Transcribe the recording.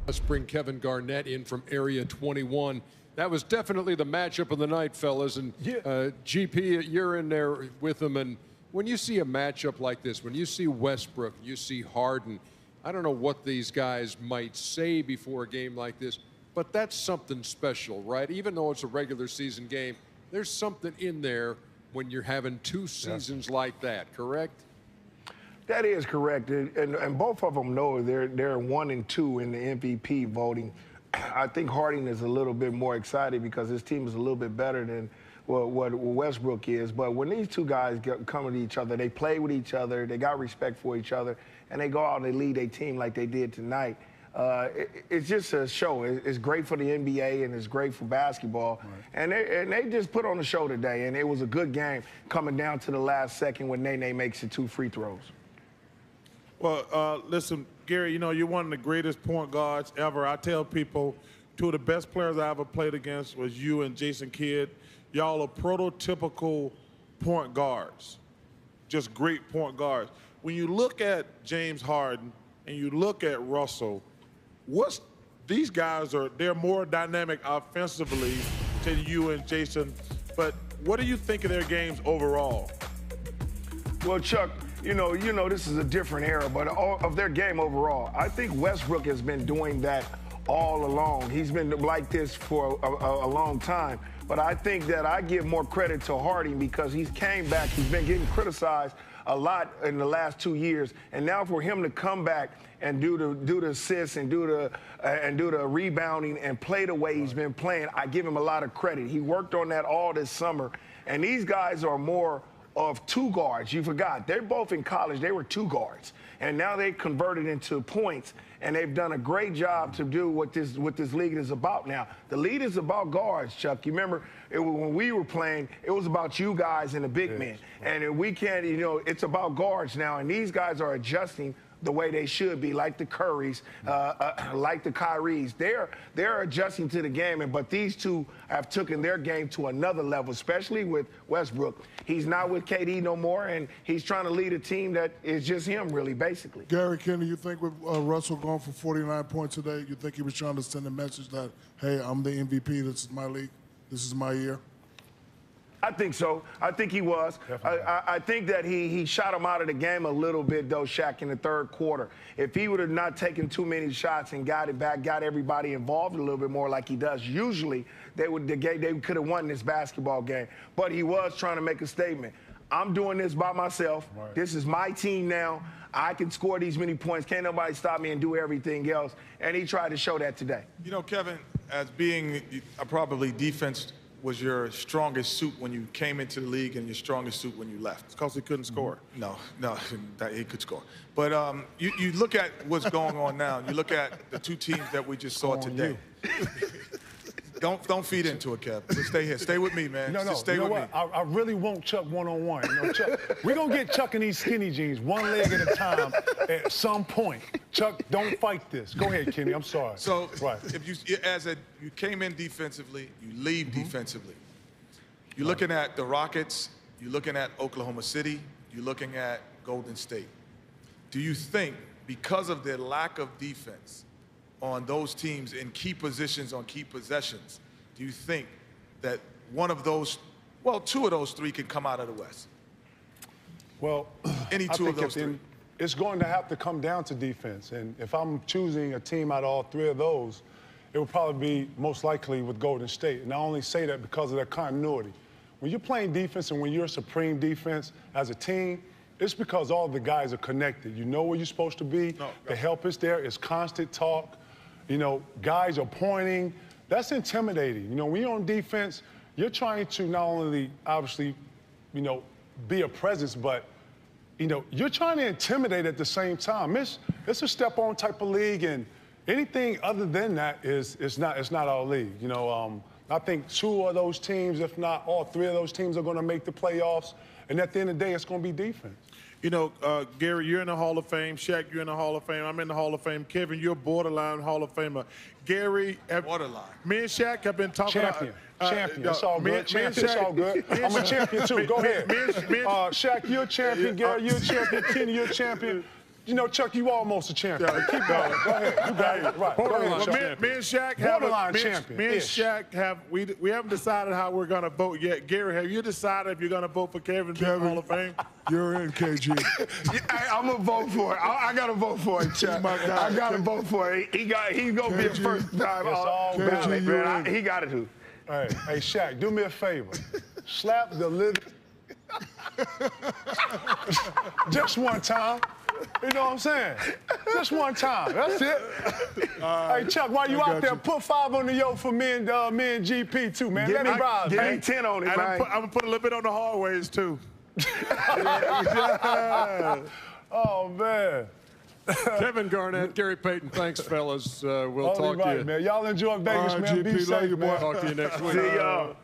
Let's bring Kevin Garnett in from Area 21. That was definitely the matchup of the night, fellas. And GP, you're in there with them. And when you see a matchup like this, when you see Westbrook, you see Harden, I don't know what these guys might say before a game like this, but that's something special, right? Even though it's a regular season game, there's something in there when you're having two seasons like that, correct? That is correct, and both of them know they're 1 and 2 in the MVP voting. I think Harden is a little bit more excited because his team is a little bit better than what Westbrook is. But when these two guys come with each other, they play with each other, they got respect for each other, and they go out and they lead their team like they did tonight. It's just a show. It's great for the NBA and it's great for basketball. Right. And they just put on a show today, and it was a good game coming down to the last second when Nene makes it 2 free throws. Well, listen, Gary, you know, you're one of the greatest point guards ever. I tell people 2 of the best players I ever played against was you and Jason Kidd. Y'all are prototypical point guards, just great point guards. When you look at James Harden and you look at Russell, these guys they're more dynamic offensively than you and Jason, but what do you think of their games overall? Well, Chuck, you know, this is a different era, but of their game overall, I think Westbrook has been doing that all along. He's been like this for a long time. But I think that I give more credit to Harden because he's came back. He's been getting criticized a lot in the last 2 years, and now for him to come back and do the assists and do the rebounding and play the way he's been playing, I give him a lot of credit. He worked on that all this summer, and these guys are more of 2 guards. You forgot. They're both in college. They were 2 guards. And now they've converted into points, and they've done a great job to do what this league is about now. The league is about guards, Chuck. You remember when we were playing, it was about you guys and the big men. And we can't, you know, it's about guards now, and these guys are adjusting the way they should be, like the Currys, like the Kyries. They're adjusting to the game, but these two have taken their game to another level, especially with Westbrook. He's not with KD no more, and he's trying to lead a team that is just him, really, basically. Gary, Kenny, you think with Russell going for 49 points today, you think he was trying to send a message that, hey, I'm the MVP, this is my league, this is my year? I think so. I think he was. I think that he shot him out of the game a little bit, though, Shaq, in the 3rd quarter. If he would have not taken too many shots and got it back, got everybody involved a little bit more like he does usually, they could have won this basketball game. But he was trying to make a statement. I'm doing this by myself. Right. This is my team now. I can score these many points. Can't nobody stop me and do everything else. And he tried to show that today. You know, Kevin, as being probably defense was your strongest suit when you came into the league and your strongest suit when you left? It's because he couldn't score. No, he could score. But you look at what's going on now. You look at the 2 teams that we just saw today. Don't feed into it, Kev. Just stay here. Stay with me, man. No, just stay you know with what? me. I really want Chuck one-on-one. You know, Chuck, we're going to get Chuck in these skinny jeans, one leg at a time at some point. Chuck, don't fight this. Go ahead, Kenny. I'm sorry. So if you came in defensively, you leave defensively. You're looking at the Rockets. You're looking at Oklahoma City. You're looking at Golden State. Do you think, because of their lack of defense on those teams in key positions on key possessions, do you think that one of those, well, 2 of those 3 can come out of the West? Well, any 2 of those 3? It's going to have to come down to defense. And if I'm choosing a team out of all 3 of those, it would probably be most likely with Golden State. And I only say that because of their continuity. When you're playing defense and when you're a supreme defense as a team, it's because all the guys are connected. You know where you're supposed to be. The help is there. It's constant talk. You know, guys are pointing. That's intimidating. You know, when you're on defense, you're trying to not only, obviously, you know, be a presence, but, you know, you're trying to intimidate at the same time. It's a step-on type of league, and anything other than that it's not our league. You know, I think 2 of those teams, if not all 3 of those teams, are going to make the playoffs, and at the end of the day, it's going to be defense. You know, Gary, you're in the Hall of Fame. Shaq, you're in the Hall of Fame. I'm in the Hall of Fame. Kevin, you're borderline Hall of Famer. Gary, borderline. Me and Shaq have been talking champion. It's all good. Champion, it's all good. I'm a champion, too. Go ahead. Shaq, you're a champion. Gary, you're a champion. Kenny, you're a champion. You know, Chuck, you almost a champion. Keep going. Go ahead. You got it. Right. Go ahead, Well, Chuck. me and Shaq have Borderline champion. Me and Shaq have we haven't decided how we're gonna vote yet. Gary, have you decided if you're gonna vote for Kevin to the Hall of Fame? You're in, KG. I'm gonna vote for it. I gotta vote for it, Chuck. I gotta vote for it. He's gonna be a first time all ballot, man. He got to. Hey, Shaq, do me a favor. Slap the living. Just one time. You know what I'm saying? Just one time. That's it. Hey, Chuck, while you out there, put 5 on the yoke for me and GP too, man. Let me ride, Give man. me 10 on it, And man. I'm gonna put a little bit on the hallways too. Oh, man. Kevin Garnett, Gary Payton, thanks, fellas. We'll talk to you. Man. Y'all enjoy Vegas, man. Be GP, love safe, you, boy. man. Talk to you next week. See y'all.